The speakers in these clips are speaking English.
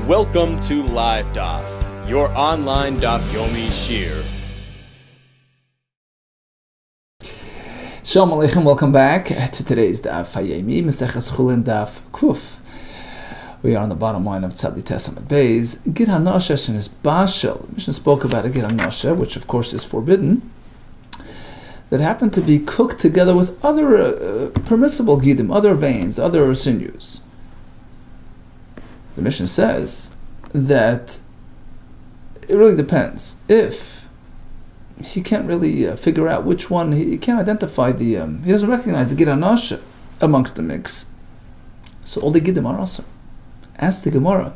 Welcome to LiveDaf, your online Daf Yomi Shir. Shalom Aleichem, welcome back to today's Daf Hayemi, Maseches CHULLIN Daf Kuf. We are on the bottom line of Tzadi Tesam Beis. Gid HaNosha and his Bashel. Mishnah spoke about a Gid HaNosha, which of course is forbidden, that happened to be cooked together with other permissible gidim, other veins, other sinews. The Mishnah says that it really depends. If he can't really figure out which one, he can't identify the, he doesn't recognize the Gid HaNosha amongst the mix, so all the gidim are also. Ask the Gemara,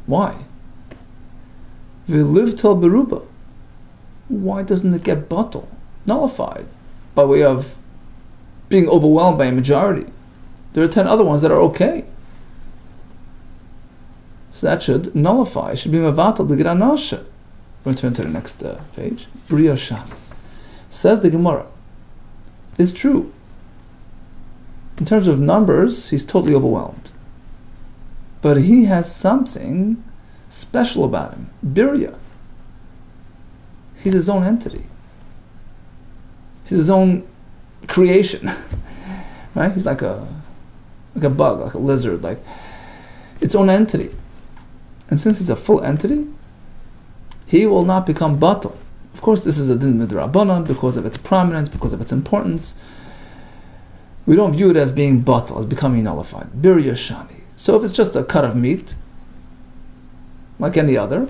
why? V'liv tel beruba. Why doesn't it get batal, nullified, by way of being overwhelmed by a majority? There are 10 other ones that are okay. So that should nullify. It should be mevatal the Gid HaNosha. We're going to turn to the next page. Bria Shani. Says the Gemara, it's true. In terms of numbers, he's totally overwhelmed. But he has something special about him. Birya. He's his own entity. He's his own creation. Right? He's like a bug, like a lizard, like its own entity. And since he's a full entity, he will not become batal. Of course, this is a din midrabanan because of its prominence, because of its importance. We don't view it as being batal, as becoming nullified. Birya Shani. So if it's just a cut of meat, like any other,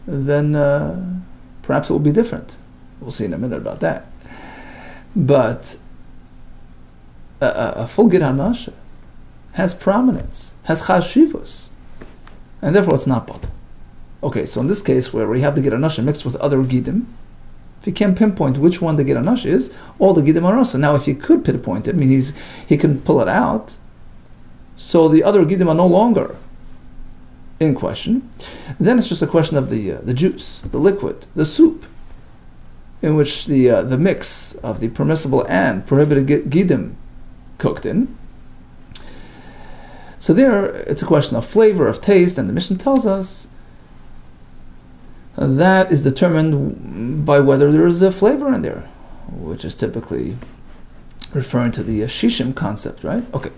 then perhaps it will be different. We'll see in a minute about that. But a full Gid HaNosha has prominence, has chashivus, and therefore it's not batal. Okay, so in this case where we have the Gid HaNosha mixed with other gidim, if you can't pinpoint which one the Gid HaNosha is, all the gidim are also. Now if he could pinpoint it, I mean he can pull it out, so the other gidim are no longer in question, then it's just a question of the juice, the liquid, the soup, in which the mix of the permissible and prohibited gidim cooked in. So there, it's a question of flavor, of taste, and the Mishnah tells us that is determined by whether there is a flavor in there, which is typically referring to the shishim concept, right? Okay.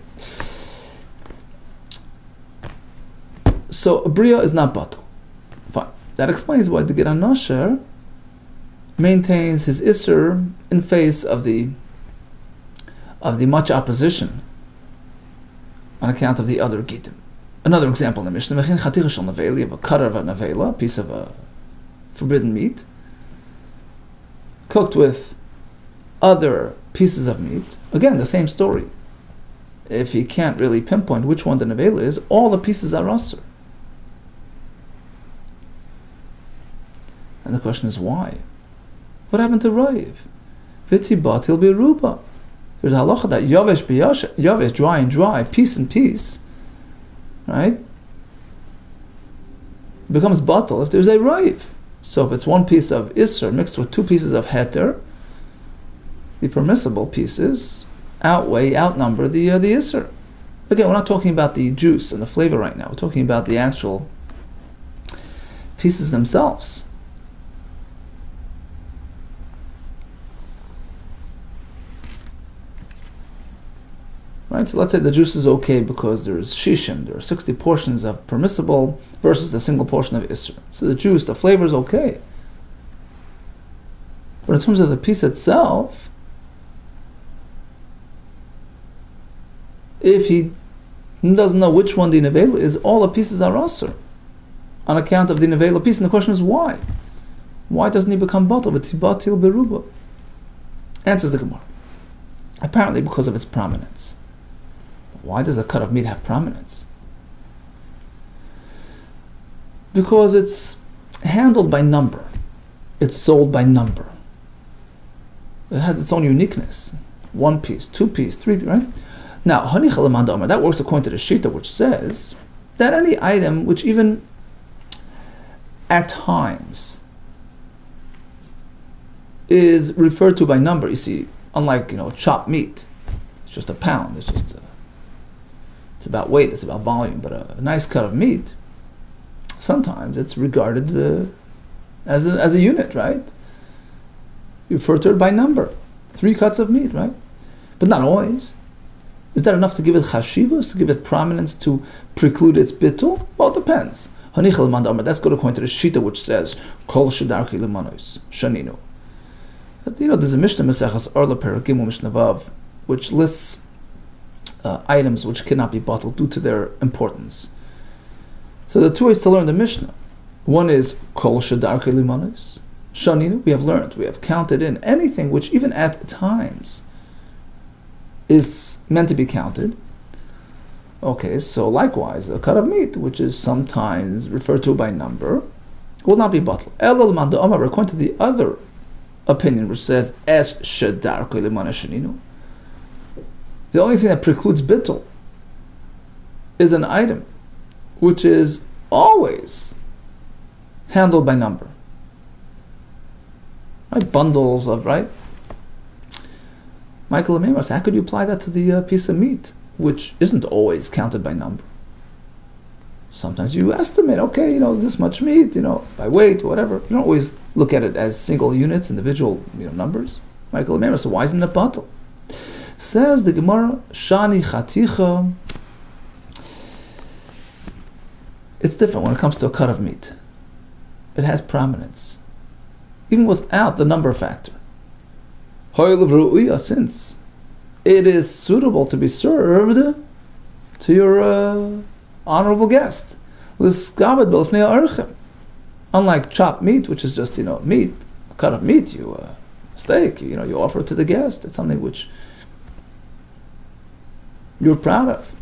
So Bria is not batal. Fine. That explains why the Gid HaNosha maintains his Isser in face of the much opposition on account of the other gidim. Another example in the Mishnah, you have a cut of a nevela, a piece of a forbidden meat, cooked with other pieces of meat. Again, the same story. If he can't really pinpoint which one the nevela is, all the pieces are asur. And the question is why? What happened to Raiv? V'ti batil biruba. There's a halacha that yavesh, dry and dry, piece and piece, right, becomes batal if there's a raiv. So if it's one piece of isser mixed with 2 pieces of heter, the permissible pieces outnumber the isser. Again, we're not talking about the juice and the flavor right now. We're talking about the actual pieces themselves. Right, so let's say the juice is okay because there is shishim, there are 60 portions of permissible versus the single portion of isser. So the juice, the flavor is okay. But in terms of the piece itself, if he doesn't know which one the nevela is, all the pieces are asur on account of the nevela piece. And the question is why? Why doesn't he become batal? V'tibatil beruba. Answers the Gemara. Apparently because of its prominence. Why does a cut of meat have prominence? Because it's handled by number. It's sold by number. It has its own uniqueness. 1 piece, 2 piece, 3 piece, right? Now, that works according to the Shita, which says that any item which even at times is referred to by number, you see, unlike chopped meat, it's just a pound, it's just It's about weight, it's about volume. But a nice cut of meat, sometimes it's regarded as a unit, right? You refer to it by number. 3 cuts of meat, right? But not always. Is that enough to give it chashivas, to give it prominence, to preclude its bittul? Well, it depends. Let's go according to the Shita, which says, Kol shedarki lemanos, shaninu. There's a Mishnah, Mesechas Orla Peragim Mishnah Vav, which lists items which cannot be bottled due to their importance. So there are 2 ways to learn the Mishnah. One is, Kol shedarki lemanos, shaninu. We have learned, we have counted in anything which even at times is meant to be counted. Okay, so likewise, a cut of meat, which is sometimes referred to by number, will not be bottled. According to the other opinion, which says, Es shedar kolimana sheninu, the only thing that precludes bittul is an item which is always handled by number. Right? Bundles of, right? Michael Lememos, how could you apply that to the piece of meat, which isn't always counted by number? Sometimes you estimate, okay, this much meat, by weight, whatever. You don't always look at it as single units, individual, numbers. Michael Lememos, so why isn't it bottle? Says the Gemara, Shani Chaticha. It's different when it comes to a cut of meat. It has prominence, even without the number factor. Since it is suitable to be served to your honorable guest. Unlike chopped meat, which is just meat, a cut of meat, steak, you offer it to the guest. It's something which you're proud of.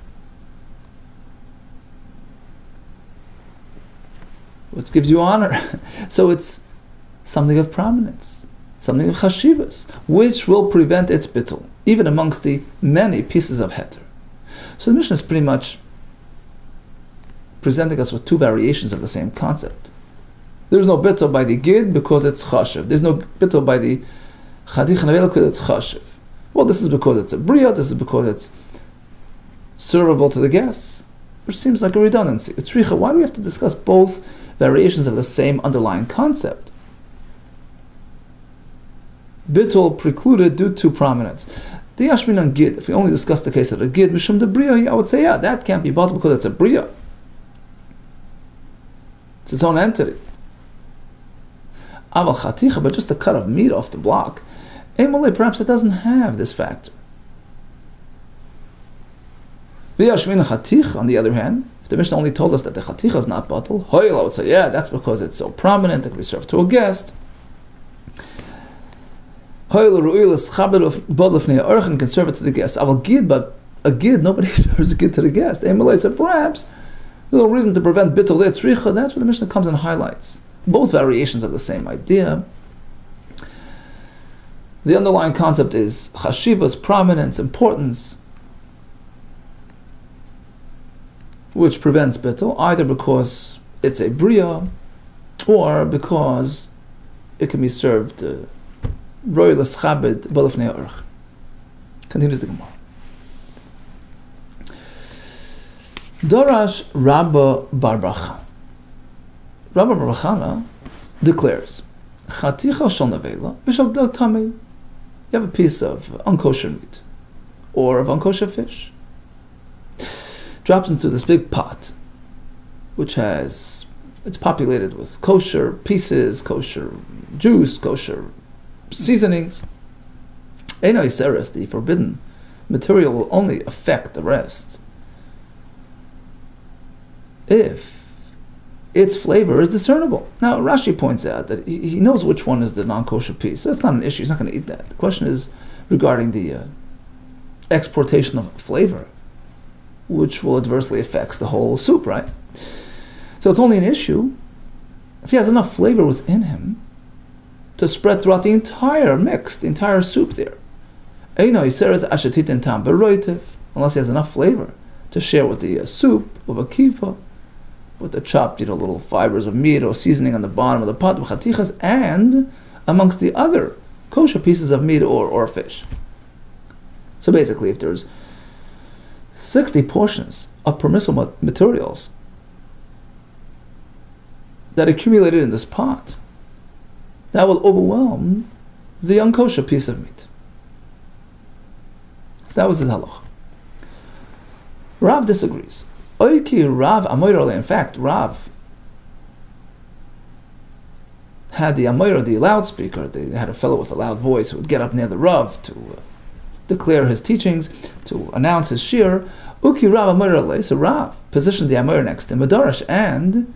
Which gives you honor. So it's something of prominence, something of chashivas, which will prevent its bittul, even amongst the many pieces of heter. So the Mishnah is pretty much presenting us with 2 variations of the same concept. There's no bittul by the gid because it's chashiv. There's no bittul by the chadich nevela because it's chashiv. Well, this is because it's a bria, this is because it's servable to the guests, which seems like a redundancy. Why do we have to discuss both variations of the same underlying concept? Bittul precluded due to prominence. The Yashmin on Gid, if we only discuss the case of a Gid, Mishum de Bria, I would say, that can't be bottled because it's a Bria. It's its own entity. Aval Chaticha, but just a cut of meat off the block, perhaps it doesn't have this factor. The Yashmin Chaticha, on the other hand, if the Mishnah only told us that the Chaticha is not bottled, I would say, that's because it's so prominent, it can be served to a guest. Can serve it to the guest. But a gid, nobody serves a gid to the guest. So perhaps there's no reason to prevent bittul tzricha. That's what the Mishnah comes and highlights. Both variations of the same idea. The underlying concept is chashivas, prominence, importance, which prevents bittul, either because it's a bria or because it can be served Continues the Gemara. Darash Rabba Barbachana. Rabba Barbachana declares, Chaticha shel nevela v'shel dog tamei. You have a piece of unkosher meat or of unkosher fish. Drops into this big pot, which it's populated with kosher pieces, kosher juice, kosher seasonings. Eino Iseres, the forbidden material, will only affect the rest if its flavor is discernible. Now, Rashi points out that he knows which one is the non-kosher piece. That's not an issue. He's not going to eat that. The question is regarding the exportation of flavor, which will adversely affect the whole soup, right? So it's only an issue if he has enough flavor within him to spread throughout the entire mix, the entire soup there. Unless he has enough flavor to share with the soup, with a kiva, with the chopped little fibers of meat or seasoning on the bottom of the pot, with chatichas, and amongst the other kosher pieces of meat or fish. So basically, if there's 60 portions of permissible materials that accumulated in this pot, that will overwhelm the unkosher piece of meat. So that was his halach. Rav disagrees. Oiki Rav Amoirole. In fact, Rav had the Amoira, the loudspeaker. They had a fellow with a loud voice who would get up near the Rav to declare his teachings, to announce his shir. Uki Rav Amoirole. So Rav positioned the Amoira next to him, Madarash, and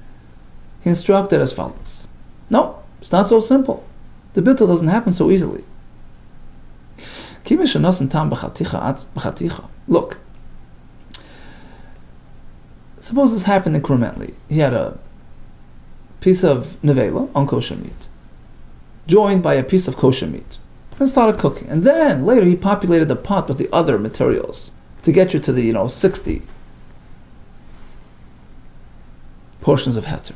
he instructed as follows. No, it's not so simple. The bittul doesn't happen so easily. Look, suppose this happened incrementally. He had a piece of nevela, unkosher meat, joined by a piece of kosher meat, and started cooking. And then later he populated the pot with the other materials to get you to the 60 portions of heter.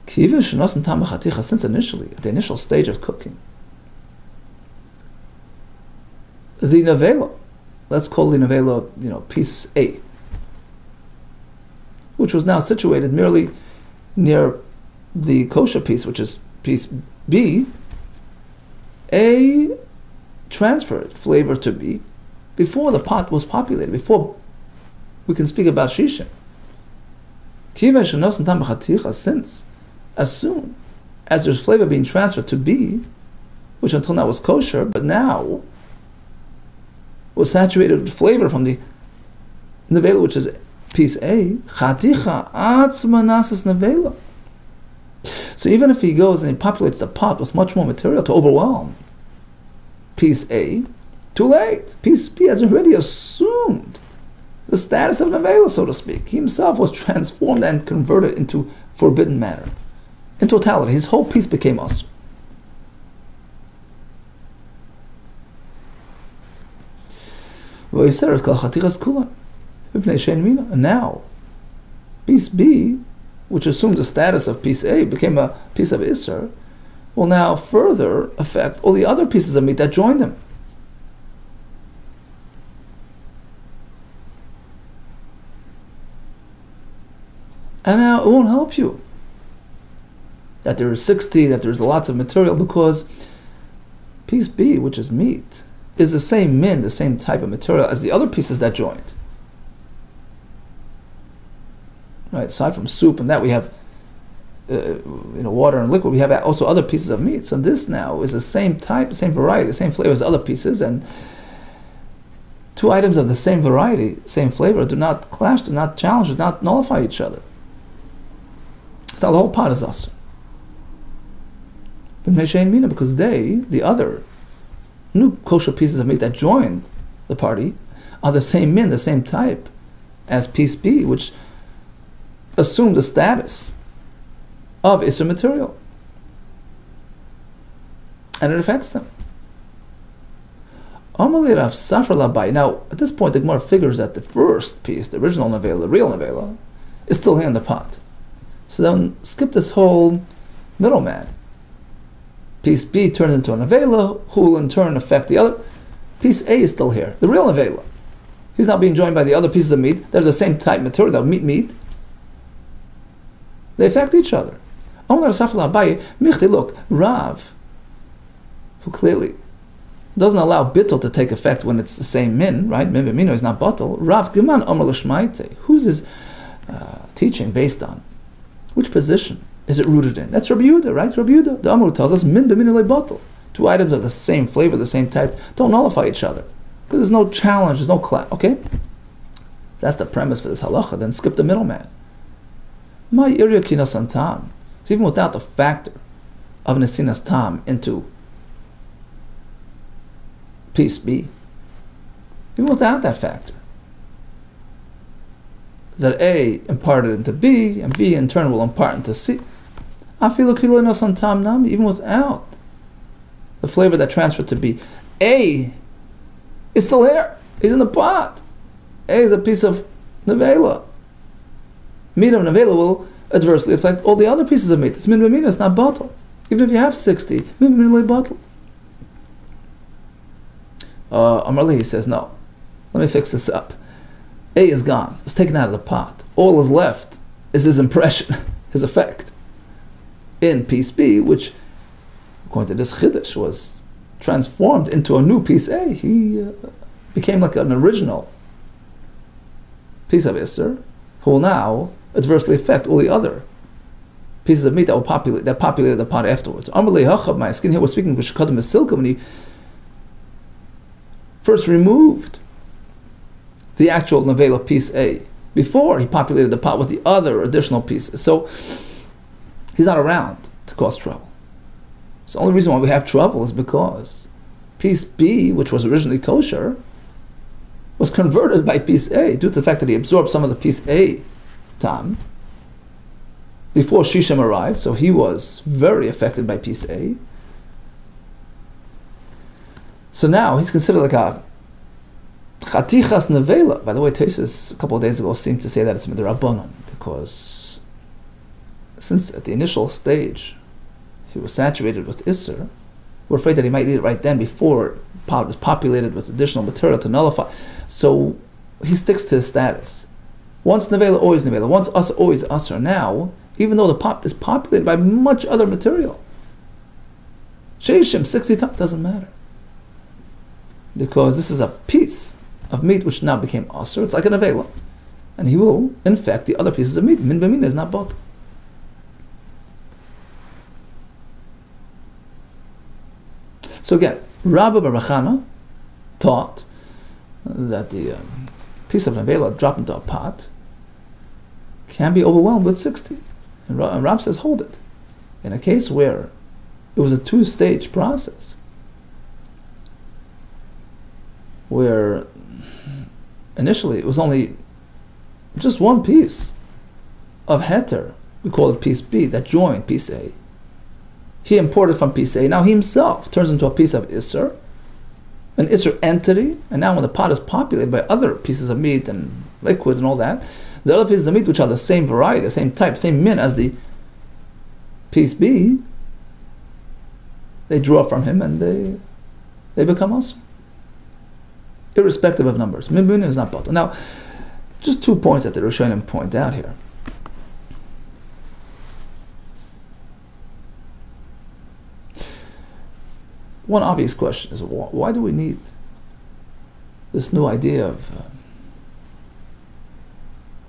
Since initially, at the initial stage of cooking, the nevela, let's call the nevela, piece A, which was now situated merely near the kosher piece, which is piece B, A transferred flavor to B before the pot was populated, before we can speak about shisha. Since as soon as there's flavor being transferred to B, which until now was kosher, but now was saturated with flavor from the nevela, which is piece A, chaticha atzma nasas nevela. So even if he goes and he populates the pot with much more material to overwhelm piece A, too late. Piece B has already assumed the status of nevela, so to speak. He himself was transformed and converted into forbidden matter. In totality, his whole piece became us. And now, piece B, which assumed the status of piece A, became a piece of Isser, will now further affect all the other pieces of meat that joined them. And now it won't help you that there is 60, that there's lots of material, because piece B, which is meat, is the same min, the same type of material as the other pieces that joined. Right? Aside from soup and that, we have water and liquid. We have also other pieces of meat. So this now is the same type, the same variety, the same flavor as other pieces, and two items of the same variety, same flavor, do not clash, do not challenge, do not nullify each other. So the whole pot is us. Because they, the other new kosher pieces of meat that joined the party, are the same min, the same type as piece B, which assumed the status of Isser material. And it affects them. Now, at this point, the Gemara figures that the first piece, the original nevela, the real nevela, is still here in the pot. So then skip this whole middleman. Piece B turned into a nevela, who will in turn affect the other. Piece A is still here, the real nevela. He's not being joined by the other pieces of meat. They're the same type material, they're meat. They affect each other. Look, Rav, who clearly doesn't allow bittul to take effect when it's the same min, right? Min b'mino is not batal. Rav, Giman Amar L'Shmaite. Who's his teaching based on? Which position is it rooted in? That's Rabbi Yehuda, right? Rabbi Yehuda. The Amar tells us min b'mino le batal. Two items of the same flavor, the same type, don't nullify each other. Because there's no challenge, there's no clash, okay? That's the premise for this halacha. Then skip the middleman. My irya kinos tam. So even without the factor of nesinas tam into piece B, even without that factor, that A imparted into B, and B in turn will impart into C. Afilu kilos tam nami. Even without the flavor that transferred to B, A is still here. He's in the pot. A is a piece of nevela. Meat of nevela will adversely affect all the other pieces of meat. It's min b'mina, it's not batal. Even if you have 60, min b'mina le batal. Amarli, he says, no, let me fix this up. A is gone. It was taken out of the pot. All is left is his impression, his effect. In piece B, which, according to this Chiddush, was transformed into a new piece A. He became like an original piece of Isser, who will now adversely affect all the other pieces of meat that populated the pot afterwards. Amarli Hachab, my skin here was speaking with Shekadim Silka when he first removed the actual nevela piece A before he populated the pot with the other additional pieces. So he's not around to cause trouble. So the only reason why we have trouble is because piece B, which was originally kosher, was converted by piece A due to the fact that he absorbed some of the piece A tam before Shishim arrived, so he was very affected by piece A. So now he's considered like a chatichas nevela. By the way, Tosfos a couple of days ago seemed to say that it's midrabanan, because since at the initial stage he was saturated with Isser, we're afraid that he might eat it right then before pot was populated with additional material to nullify. So he sticks to his status. Once nevela, always nevela. Once usr, always usr. Now, even though the pot is populated by much other material, sheishim 60 times, doesn't matter, because this is a piece of meat which now became usr. It's like an nevela, and he will infect the other pieces of meat. Min b'min is not bought. So again, Rabbi Bar Chana taught that the piece of nevela dropped into a pot can be overwhelmed with 60. And Rab says, hold it. In a case where it was a two-stage process, where initially it was only just one piece of heter, we call it piece B, that joined piece A. He imported from piece A. Now he himself turns into a piece of Isser, an Isser entity, and now when the pot is populated by other pieces of meat and liquids and all that, the other pieces of meat which are the same variety, the same type, same min as the piece B, they draw from him and they become us, irrespective of numbers. Min b'min is not bottle. Now, just 2 points that the Rishonim point out here. One obvious question is, why do we need this new idea of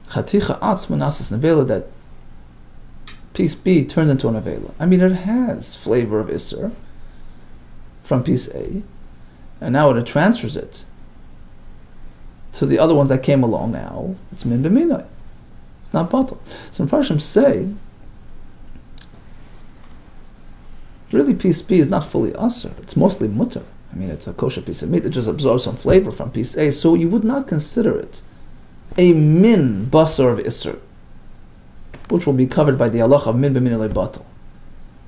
chaticha atzma nasas nevela, that piece B turns into a nevela? I mean, it has flavor of Isser from piece A, and now it transfers it to the other ones that came along. Now it's min b'minai. It's not bottle. So Mepharshim say, really, piece B is not fully usr. It's mostly mutter. I mean, it's a kosher piece of meat that just absorbs some flavor from piece A. So you would not consider it a min basar of isr, which will be covered by the halach of min b'min batal.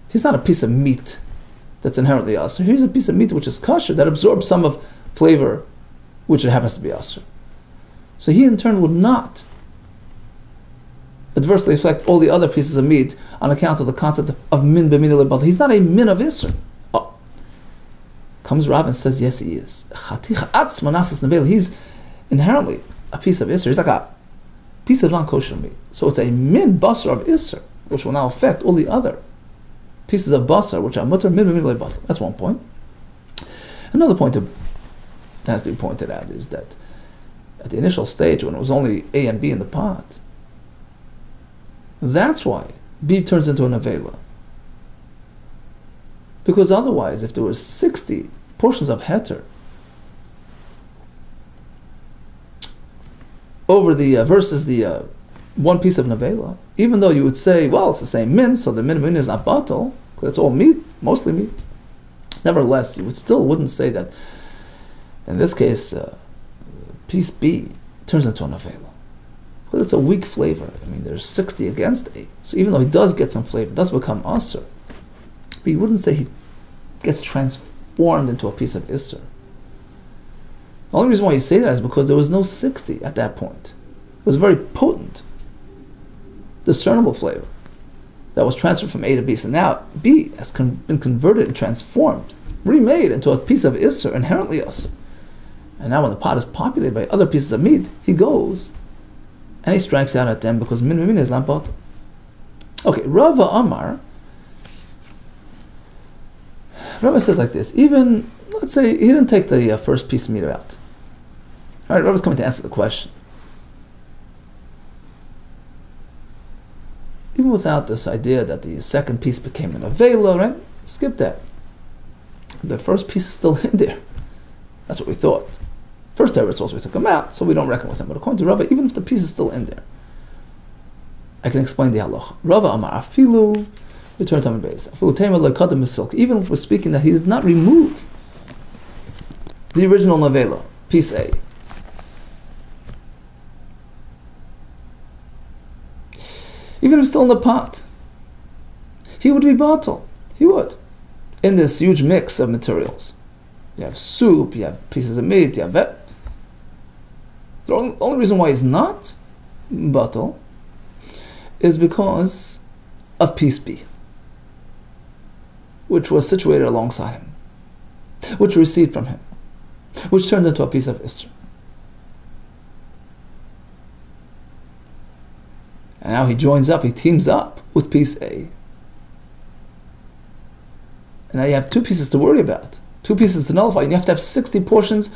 He's not a piece of meat that's inherently usr. Here's a piece of meat which is kosher that absorbs some of flavor, which it happens to be usr. So he in turn would not adversely affect all the other pieces of meat on account of the concept of min b'min lebatal. He's not a min of Isser. Oh. Comes Rav and says, yes, he is. He's inherently a piece of Isser. He's like a piece of non-kosher meat. So it's a min basar of Isser, which will now affect all the other pieces of basar, which are mutter min b'min lebatal. That's one point. Another point that has to be pointed out is that at the initial stage, when it was only A and B in the pot, that's why B turns into a nevela. Because otherwise, if there was 60 portions of heter over the versus the one piece of nevela, even though you would say, well, it's the same min, so the min is not batal, because it's all meat, mostly meat. Nevertheless, you wouldn't say that in this case piece B turns into a nevela. But it's a weak flavor. I mean, there's 60 against A. So even though he does get some flavor, it does become Asr. But you wouldn't say he gets transformed into a piece of Isser. The only reason why you say that is because there was no 60 at that point. It was very potent, discernible flavor that was transferred from A to B. So now B has been converted and transformed, remade into a piece of Isser, inherently Asr. And now when the pot is populated by other pieces of meat, he goes and he strikes out at them because min b'mina is not batal. Okay, Rava Amar. Rava says like this, even, let's say, he didn't take the first piece of meat out. All right, Rava's coming to answer the question. Even without this idea that the second piece became an avela, right? Skip that. The first piece is still in there. That's what we thought. First Teretz also we took him out, so we don't reckon with him. But according to Rava, even if the piece is still in there, I can explain the halacha. Rava Amar Afilu, return to Afilu Tema Lekadam Misilk. Even if we're speaking that he did not remove the original novela, piece A. Even if it's still in the pot, he would be batal. He would. In this huge mix of materials. You have soup, you have pieces of meat, you have that. The only reason why he's not batal is because of piece B, which was situated alongside him, which received from him, which turned into a piece of Isser. And now he joins up, he teams up with piece A. And now you have two pieces to worry about, two pieces to nullify, and you have to have 60 portions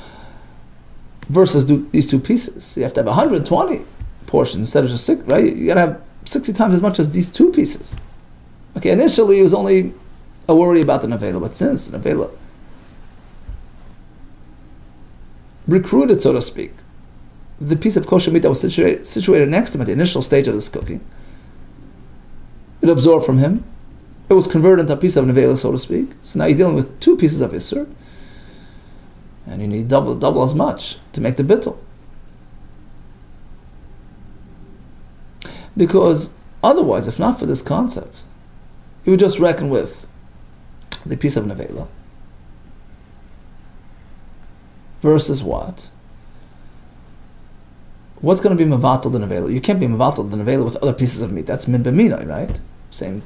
versus these two pieces. You have to have 120 portions instead of just 6, right? You gotta have 60 times as much as these two pieces. Okay, initially it was only a worry about the nevela, but since the nevela recruited, so to speak, the piece of kosher meat that was situated next to him at the initial stage of this cooking, it absorbed from him. It was converted into a piece of nevela, so to speak. So now you're dealing with two pieces of isser, and you need double as much to make the bittul. Because otherwise, if not for this concept, you would just reckon with the piece of nevela versus what? What's going to be mevatel the nevela? You can't be mevatel the nevela with other pieces of meat. That's min b'mina, right? Same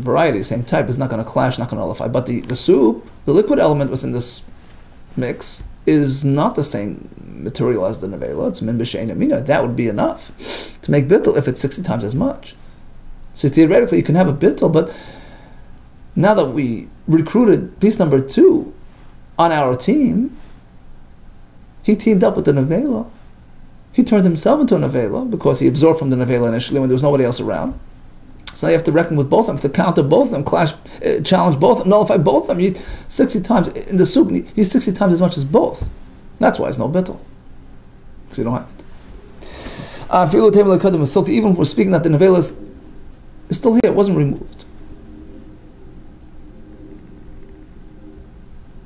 variety, same type. It's not going to clash, not going to nullify. But the soup, the liquid element within this mix, is not the same material as the nevela. It's min b'sheina mina. That would be enough to make bittul if it's 60 times as much. So theoretically, you can have a bittul, but now that we recruited piece number 2 on our team, he teamed up with the nevela. He turned himself into a nevela because he absorbed from the nevela initially when there was nobody else around. So you have to reckon with both of them, to counter both of them, challenge both of them, nullify both of them. You 60 times in the soup, you 60 times as much as both. That's why it's no bittul, because you don't have it. Even if we're speaking that the nevela is still here, it wasn't removed.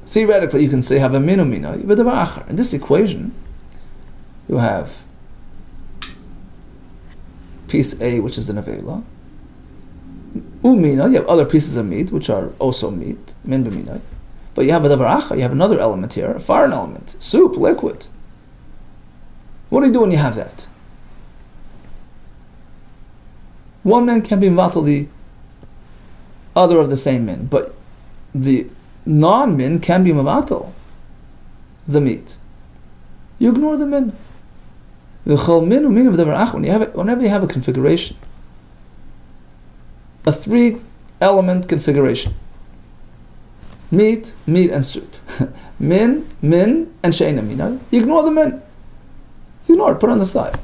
Theoretically, you can say have a minumina, in this equation. You have piece A, which is the nevela. Umina, you have other pieces of meat, which are also meat, min b'mina. But you have a davaracha, you have another element here, a foreign element, soup, liquid. What do you do when you have that? One min can be mevatel the other of the same min, but the non-min can be mevatel the meat. You ignore the min. Whenever you have a configuration, a 3-element configuration, meat, and soup, min, and she'ena mina, you ignore the min. You ignore it, put it on the side.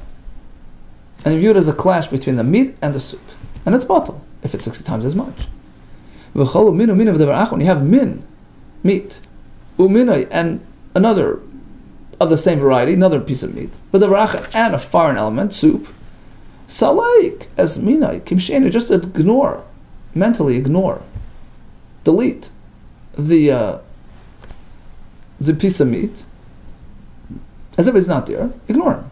And you view it as a clash between the meat and the soup. And it's batal, if it's 60 times as much. When you have min, meat, umina, and another of the same variety, another piece of meat, with a rachet and a foreign element, soup, salaik as mina, kimshena, just ignore, mentally ignore, delete the piece of meat, as if it's not there, ignore him.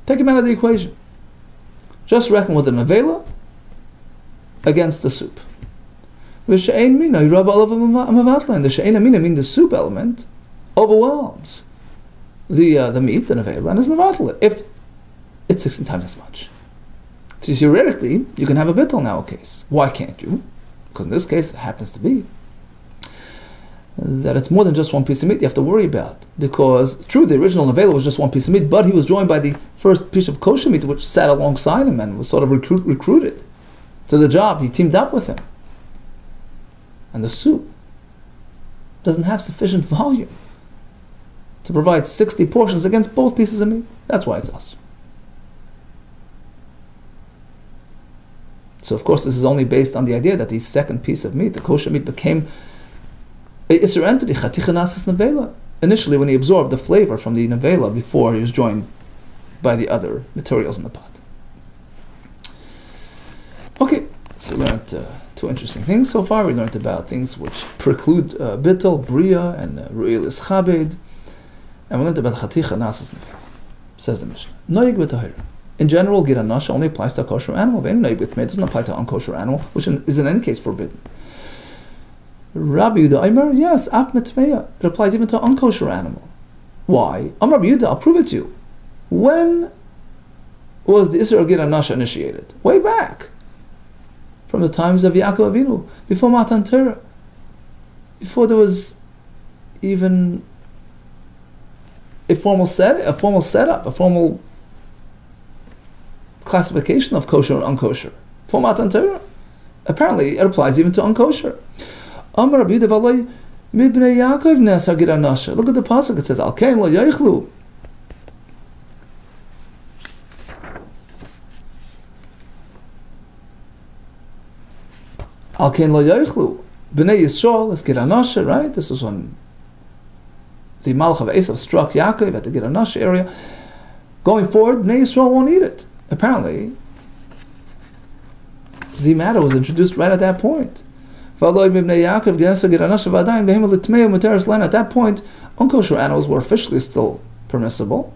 Take him out of the equation. Just reckon with the nevela against the soup. The she'ein mina, you rub all of them and the she'ein mina, mean the soup element, overwhelms the meat, the nevela, and is mevatel if it's 60 times as much. So theoretically, you can have a bittul now case. Why can't you? Because in this case, it happens to be that it's more than just one piece of meat you have to worry about. Because, true, the original nevela was just one piece of meat, but he was joined by the first piece of kosher meat which sat alongside him and was sort of recruited to the job. He teamed up with him. And the soup doesn't have sufficient volume to provide 60 portions against both pieces of meat. That's why it's us. So of course this is only based on the idea that the second piece of meat, the kosher meat, became a Isser entity, chaticha nasis nevela. Initially when he absorbed the flavor from the nevela before he was joined by the other materials in the pot. Okay, so we learned two interesting things so far. We learned about things which preclude bittul, bria, and ru'il is chabed. And we learned about chaticha nasis nevela. Says the Mishnah. Noyig b'tahira. In general, gira nasha only applies to a kosher animal. It doesn't apply to an unkosher animal, which is in any case forbidden. Rabbi Yehuda Aimer, yes, af mitmeya. It applies even to an unkosher animal. Why? Rabbi Yehuda, I'll prove it to you. When was the Isra gira nasha initiated? Way back, from the times of Yaakov Avinu, before Matan Torah, before there was even a formal setup, a formal classification of kosher and unkosher. For Matan Torah. Apparently, it applies even to unkosher. Amar Rabbi Yehuda v'aloi mibnei Yaakov nesar gira nasha. Look at the pasuk. It says, Al kein lo yoichlu. Al kein lo yoichlu. Bnei Yisrael is gira nasha, right? This is when the Malach of Esav struck Yaakov at the gira nasha area. Going forward, Bnei Yisrael won't eat it. Apparently, the matter was introduced right at that point. At that point, unkosher animals were officially still permissible,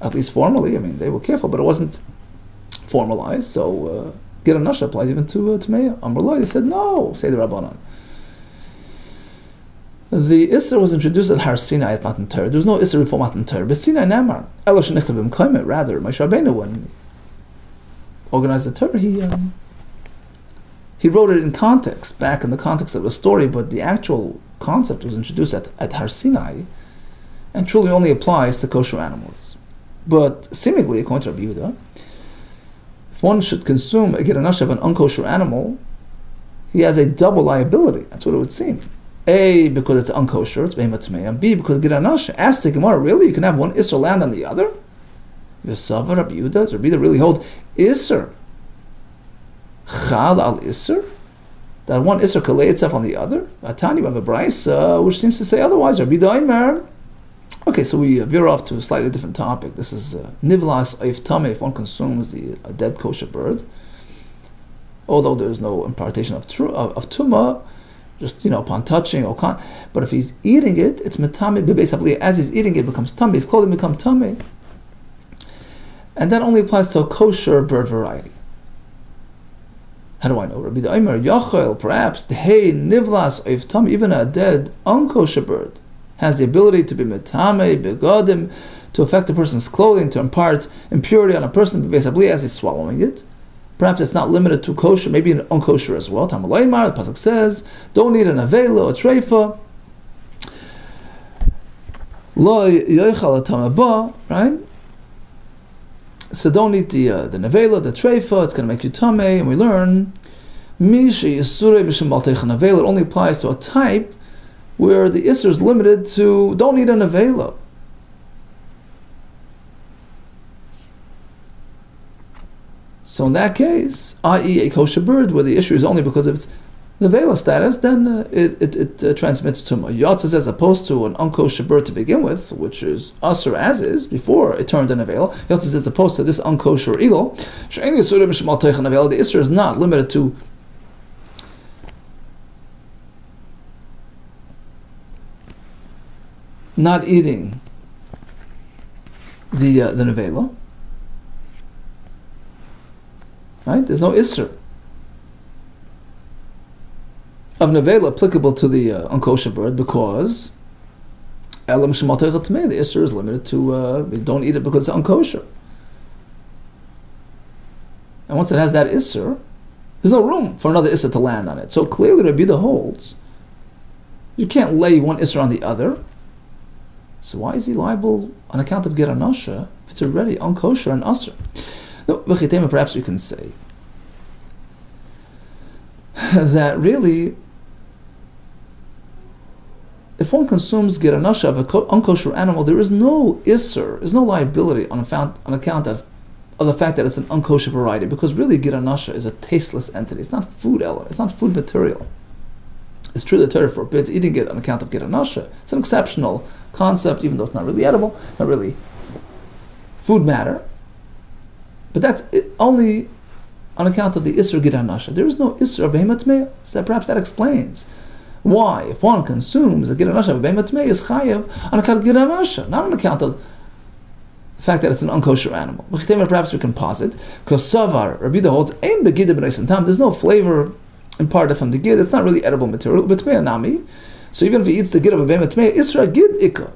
at least formally. I mean, they were careful, but it wasn't formalized. So, gira nasha applies even to Tmeya. Amrullah, they said no, say the Rabbanan. The Isser was introduced at Har Sinai at Matan Torah. There was no Isser before Matan Torah. But Sinai Namar, Elosh Nechtav B'Mkoyme, rather, Moshe Rabbeinu, when organized the Torah, he wrote it in context, back in the context of the story, but the actual concept was introduced at Har Sinai, and truly only applies to kosher animals. But seemingly, according to Rabbi Yehuda, if one should consume a gira nasha of an unkosher animal, he has a double liability. That's what it would seem. A, because it's unkosher, it's behemoth tmei, and B, because gira nasha. Ask the Gemara, really? You can have one Isser land on the other? Yosava Rabbi Yehuda, does Rabbi Yehuda really hold Isser Chal al Isser? That one Isser can lay itself on the other? Atani, we have a brayso which seems to say otherwise. Rabbi Yehuda. Okay, so we veer off to a slightly different topic. This is nivlas oif tameh, if one consumes a dead kosher bird. Although there is no impartation of tumah, just upon touching or can't. But if he's eating it, it's metame b'beis. As he's eating it, becomes tameh. His clothing become tameh. And that only applies to a kosher bird variety. How do I know? Rabbi Daimer Yachel, perhaps hey nivlas oif tameh, even a dead unkosher bird has the ability to be metame begodim, to affect a person's clothing, to impart impurity on a person b'beis as he's swallowing it. Perhaps it's not limited to kosher, maybe an unkosher as well. Tamalaymar, the pasuk says, don't eat an avela or treifa. Lo yochal tamaba, right? So don't eat the nevela, the treifa, it's going to make you tameh. And we learn, mishi yisure b'shem balteicha nevela, it only applies to a type where the isser is limited to don't eat a nevela. So in that case, i.e. a kosher bird, where the issue is only because of its nevela status, then it transmits tumah. Yotzes, as opposed to an unkosher bird to begin with, which is usher as is, before it turned a nevela. Yotzes, as opposed to this unkosher eagle, the isser is not limited to not eating the nevela. Right? There's no isser of nevela applicable to the unkosher bird, because elam shemal teicha tameh, the isser is limited to don't eat it because it's unkosher. And And once it has that Isser, there's no room for another Isser to land on it. So clearly Rabbi Yehuda holds you can't lay one Isser on the other. So why is he liable on account of Geranasha if it's already unkosher and Asr? No, perhaps we can say that really, if one consumes Geranasha of an unkosher animal, there is no Isser, there's no liability on account of the fact that it's an unkosher variety, because really Geranasha is a tasteless entity. It's not food element, it's not food material. It's true that Torah forbids eating it on account of Geranasha. It's an exceptional concept, even though it's not really edible, not really food matter. But that's only on account of the Isser Geranasha. There is no Isser of Behemat Tmeya. So perhaps that explains why, if one consumes a Geranasha of Behemat Tmeya, is chayav on account of Geranasha, not on account of the fact that it's an unkosher animal. Perhaps we can posit, because Savar, Rabbi Yehuda holds, Ein begida b'nais tam, there's no flavor imparted from the gid, it's not really edible material, but Tmeya nami. So even if he eats the gid of a Behemat Tmeya, Isra gid ikka.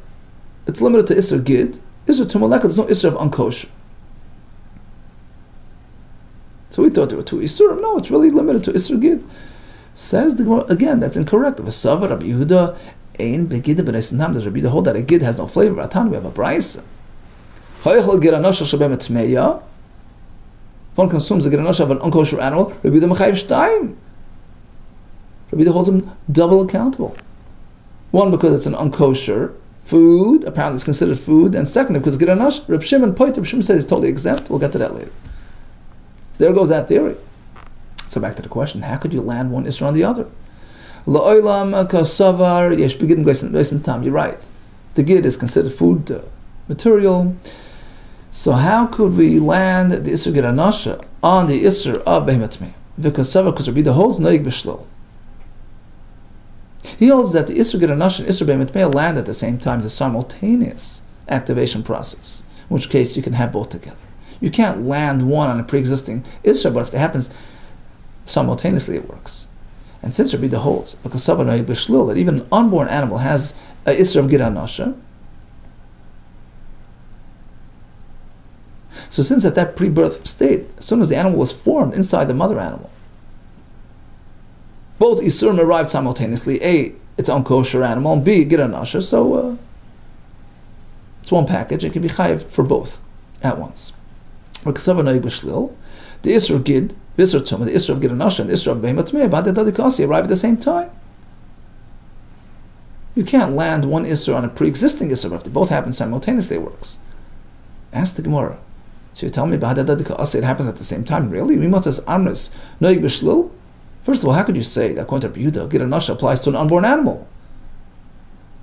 It's limited to Isra gid. Isra tumuleka, there's no Isra of unkosher. So we thought there were two Isra. No, it's really limited to Isra gid. Says the Gemara, again, that's incorrect. V'savar Rabbi Yehuda, Ein begida b'nais tam, does Rabbi Yehuda hold that a gid has no flavor? Atan, we have a brayse. Ha'echel Geranasha shebehemat tmeya. If one consumes a Geranasha of an unkosher animal, Rabbi Yehuda mechayev shtayim. Rabbi Yehuda holds him double accountable. One, because it's an unkosher food, apparently it's considered food, and secondly, because Geranasha, Reb Shimon Poiter, Reb Shimon says he's totally exempt. We'll get to that later. So there goes that theory. So back to the question, how could you land one Isra on the other? La'olam kasavar yesh begid b'nais tam. You're right. The gid is considered food material. So how could we land the Isser Geranasha on the Isser of Behemat Tmeya? Because Rabbi Yehuda holds noig b'shlil. He holds that the Isser Geranasha and Isser Behemat Tmeya land at the same time, the simultaneous activation process, in which case you can have both together. You can't land one on a pre-existing Isser, but if it happens simultaneously, it works. And since Rabbi Yehuda holds, because noig b'shlil, that even an unborn animal has a Isser of Geranasha, so since at that pre-birth state, as soon as the animal was formed inside the mother animal, both Isurim arrived simultaneously. A, it's an unkosher animal, and B, Geranasha, so it's one package. It can be chayiv for both at once. The Isur Gid, the Isur Tumah, the Isur of Geranasha, and the Isur of Behemat Tmeya, Ba'ad Dadikasi, arrive at the same time. You can't land one Isur on a pre-existing Isur, but if they both happen simultaneously, it works. Ask the Gemara. So you tell me, it happens at the same time. Really? First of all, how could you say that according to Rabbi Yehuda, Geranasha applies to an unborn animal?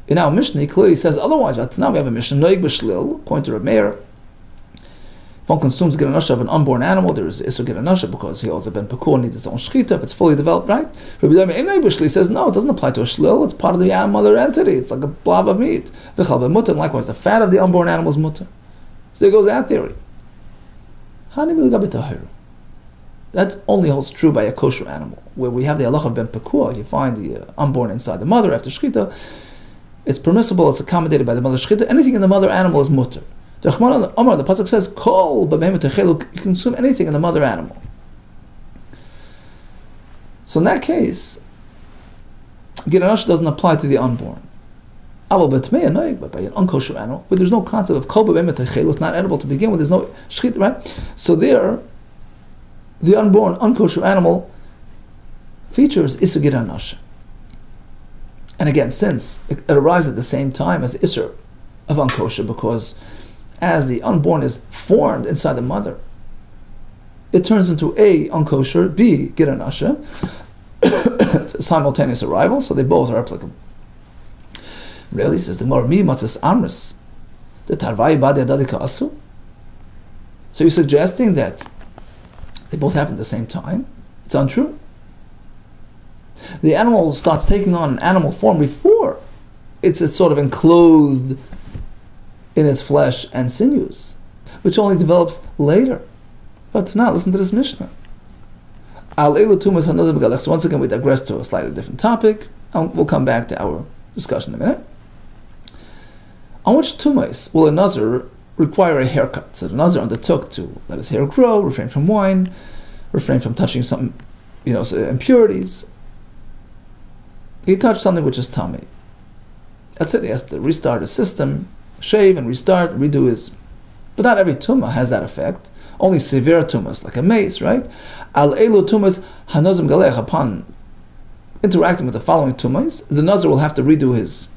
In our Mishnah, he clearly says otherwise. But now we have a Mishnah, Noig b'shlil, according to Rabbi Meir. If one consumes Geranasha of an unborn animal, there is Isur Geranasha because he also ben Pekur, needs its own shchita if it's fully developed, right? Rabbi Yehuda says no, it doesn't apply to a shlil. It's part of the mother entity. It's like a blob of meat. And likewise, the fat of the unborn animal is mutter. So there goes that theory. That only holds true by a kosher animal. Where we have the halacha of ben Pekur, you find the unborn inside the mother after shchita. It's permissible, it's accommodated by the mother shchita. Anything in the mother animal is mutter. The pasuk says, "Kol b'behemet techelu," you consume anything in the mother animal. So in that case, Geranasha doesn't apply to the unborn. But by an unkosher animal, where there's no concept of kol b'behemet techelu, it's not edible to begin with. There's no shchita, right? So there, the unborn, unkosher animal features Isur Geranasha. And again, since it arrives at the same time as the Isur of unkosher, because as the unborn is formed inside the mother, it turns into A, unkosher, B, Geranasha, simultaneous arrival, so they both are applicable. Really, says the Mormi Matzas Amris, the Tarvai Badi Adadika Asu. So you're suggesting that they both happen at the same time? It's untrue. The animal starts taking on an animal form before it's sort of enclosed in its flesh and sinews, which only develops later. But now, listen to this Mishnah. So once again, we digress to a slightly different topic, and we'll come back to our discussion in a minute. On which tumas will a nazir require a haircut? So the nazir undertook to let his hair grow, refrain from wine, refrain from touching some, impurities. He touched something which is tummy. That's it. He has to restart his system, shave and restart, redo his. But not every tumah has that effect. Only severe tumahs, like a mace, right? Al elu tumahs hanozim galech. Upon interacting with the following tumahs, the nazir will have to redo his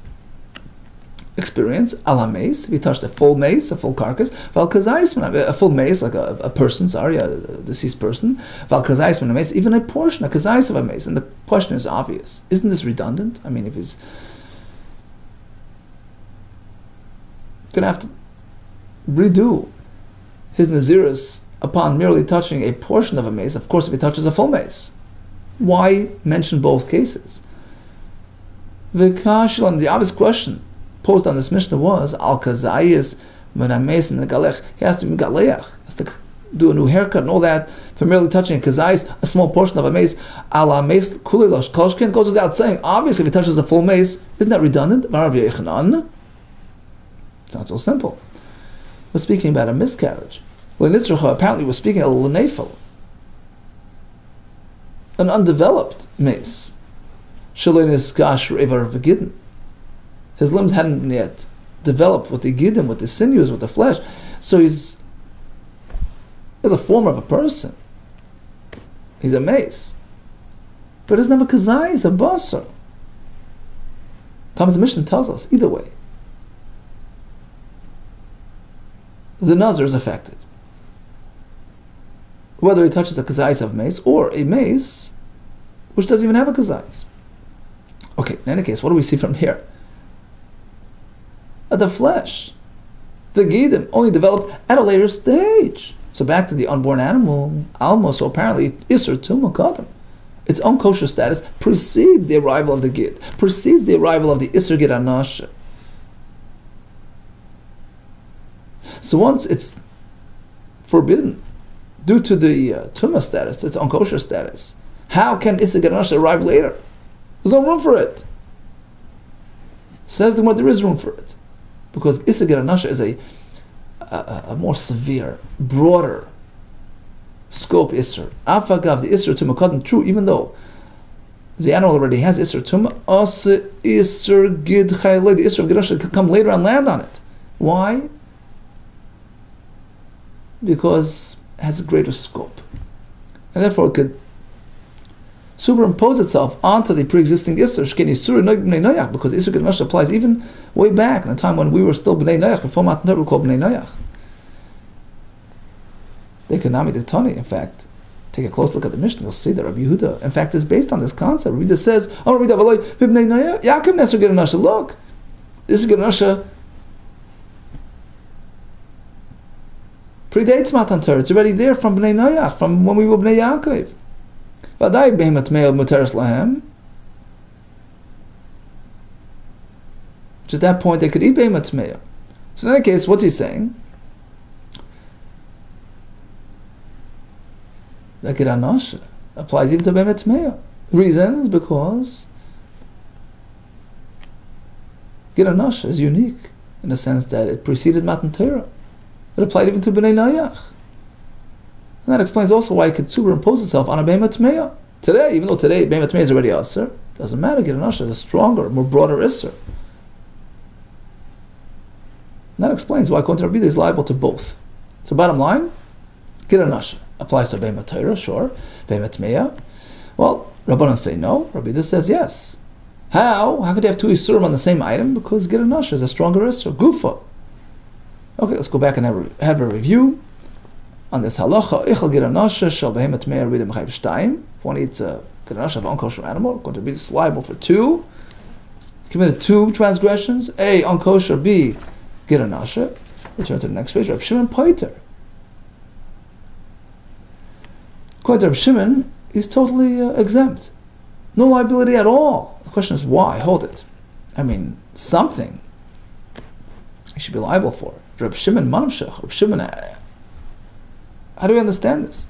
experience. Al mace, if he touched a full mace, a full carcass. Val kazayisman, a full mace, like a person, a deceased person. Val kazayisman, a mace, even a portion, a kazayis of a mace. And the question is obvious. Isn't this redundant? I mean, if he's going to have to redo his naziris upon merely touching a portion of a mace, of course if he touches a full mace. Why mention both cases? The obvious question posed on this Mishnah was, Al Kazayis Menames Megalech. He has to be Galeach, has to do a new haircut and all that for merely touching a Kazayis, a small portion of a mace. Ala Mace Kulilosh Koshkin goes without saying. Obviously, if he touches the full mace, isn't that redundant? It's not so simple. We're speaking about a miscarriage. Well, in Nitzracha, apparently we're speaking of a lenefel, an undeveloped mace. His limbs hadn't yet developed with the giddim, with the sinews, with the flesh. So he's a form of a person. He's a mace. But his name kazai is a basar. Comes the Mishnah tells us, either way, the nazir is affected. Whether he touches a kazais of mace or a mace which doesn't even have a kazais. Okay, in any case, what do we see from here? The flesh, the gidim, only developed at a later stage. So back to the unborn animal, alma, so apparently isur tumah kadam. Its own kosher status precedes the arrival of the gid, precedes the arrival of the isur gid anasha. So once it's forbidden, due to the tumah status, its unkosher status, how can Isser Ganasha arrive later? There's no room for it. Says the Gemara, there is room for it. Because Isser Ganasha is a more severe, broader scope Isser. Afagav, the Isser Tumah Kadam, true, even though the animal already has Isser Tumah, Asa Isser Gid Chayleh, the Isser of Ganasha could come later and land on it. Why? Because it has a greater scope. And therefore it could superimpose itself onto the pre-existing Isser, Shkeni Isur B'nei Noyach, because Isser Ganasha applies even way back in the time when we were still B'nei Noyach, before Matan Torah we were called B'nei Noyach. The Economy de Tani, in fact, take a close look at the Mishnah, you'll see that Rabbi Yehuda, in fact, is based on this concept. Rabbi Yehuda says, oh, Rabbi Yehuda, B'nei Noyach, Yaakov Nesser Ganasha, look, Isser Ganasha predates Matan Torah. It's already there from Bnei Noyach, from when we were Bnei Yaakov. V'adai behemat me'el muteres lahem. Which at that point they could eat behemat me'el. So in any case, what's he saying? That Giranasha applies even to behemat me'el. The reason is because Giranasha is unique in the sense that it preceded Matan Torah. It applied even to Bnei Noyach. And that explains also why it could superimpose itself on a Behemat Tmeya. Today, even though today Behemat Tmeya is already Aser, doesn't matter, Giranasha is a stronger, more broader Isser. And that explains why according to Rabbi is liable to both. So bottom line, Giranasha applies to Behemat Torah, sure. Behemat Tmeya, well, Rabbanan say no, Rabbi says yes. How? How could you have two Isurim on the same item? Because Giranasha is a stronger Isser, Gufa. Okay, let's go back and have a review on this halacha. Ichal Giranasha shall behemat me'er b'dem chayv shtayim. If one eats a Giranasha of unkosher animal, going to be liable for two. Committed two transgressions. A, unkosher. B, Giranasha. Return to the next page. Reb Shimon Poiter. According to Reb Shimon, he's totally exempt. No liability at all. The question is why? Hold it. I mean, something he should be liable for. Reb Shimon Manavshach, Reb Shimon, how do we understand this?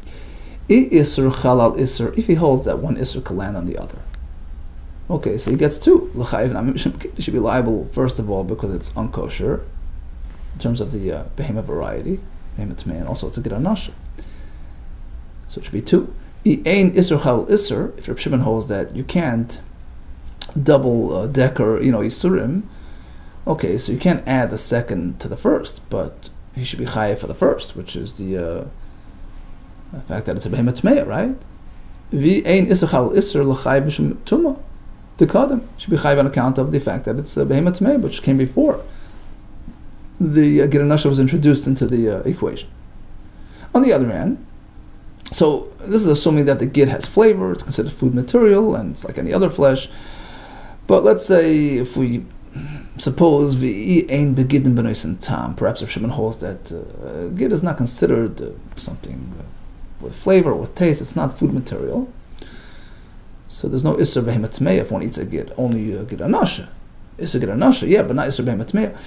Isser chalal isser, if he holds that one isser can land on the other. Okay, so he gets two. He should be liable, first of all, because it's unkosher, in terms of the behemoth variety, behemoth tmei, and also it's a Giranasha. So it should be 2. Ein Isser Chal Isser, if Reb Shimon holds that you can't double decker, Isurim, okay, so you can't add the second to the first, but he should be chayav for the first, which is the fact that it's a behemoth tmeya, right? Vi ein Isser Chal Isser l'chayav b'shem tuma. The kadam should be chayav on account of the fact that it's a behemoth tmeya, which came before the Giranasha was introduced into the equation. On the other hand, so this is assuming that the gid has flavor, it's considered food material, and it's like any other flesh. But let's say if we suppose v'i ein begidin b'noisen tam, perhaps if Shimon holds that gid is not considered something with flavor, with taste, it's not food material. So there's no Isser Behemoth Tmeya if one eats a gid, only gid anasha. Isser gid anasha, yeah, but not Isser Behemoth Tmeya.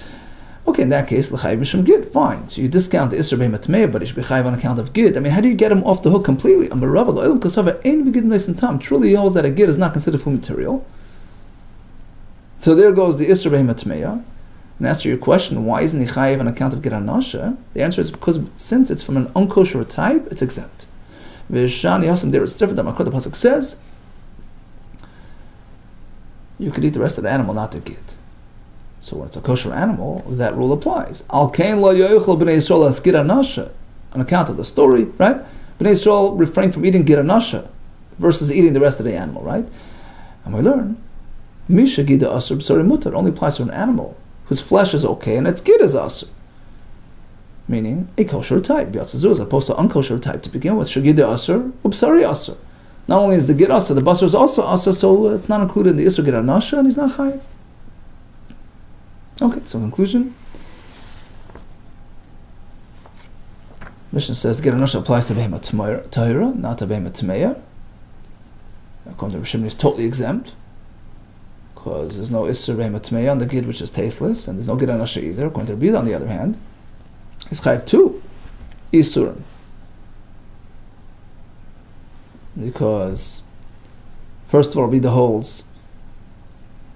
Okay, in that case, l'chayv b'shem gid, fine. So you discount the Isser Behemoth Tmeya, but it should be chayv on account of gid. I mean, how do you get him off the hook completely? Truly he holds that a gid is not considered food material. So there goes the Isser Behemoth Tmeya. And as to your question, why isn't he chayv on account of gid anasha? The answer is because since it's from an unkosher type, it's exempt. V'shani hasam there it's different. The Makot Pasuk says you could eat the rest of the animal, not the gid. So when it's a kosher animal, that rule applies. Al kain lo yochel b'nei Yisrael as gid anasha, on account of the story, right? B'nei Yisrael refrain from eating gid anasha versus eating the rest of the animal, right? And we learn misha gida asur b'sari mutar only applies to an animal whose flesh is okay and its gid is asur, meaning a kosher type, biatzazu, as opposed to unkosher type to begin with. Shagida asur ubsari asur. Not only is the gid asur, the basar is also asur, so it's not included in the isur gid anasha, and he's not chayiv. Okay, so in conclusion, Mishnah says the gid anasha applies to behemoth tahira, not to behemoth tmeya. According to Reb Shimon, is totally exempt because there's no isur behemoth tmeya on the gid which is tasteless, and there's no gid anasha either. According to Rabbi, on the other hand, is chayiv 2 isurim, because first of all, Rabbi holds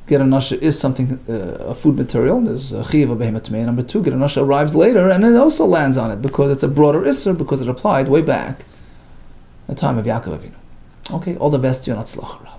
gid anasha is something, a food material. There's a chiv of behemoth tmeya. Number 2, gid anasha arrives later, and it also lands on it because it's a broader isur, because it applied way back at the time of Yaakov Avinu. Okay, all the best to you, and Hatzlacha.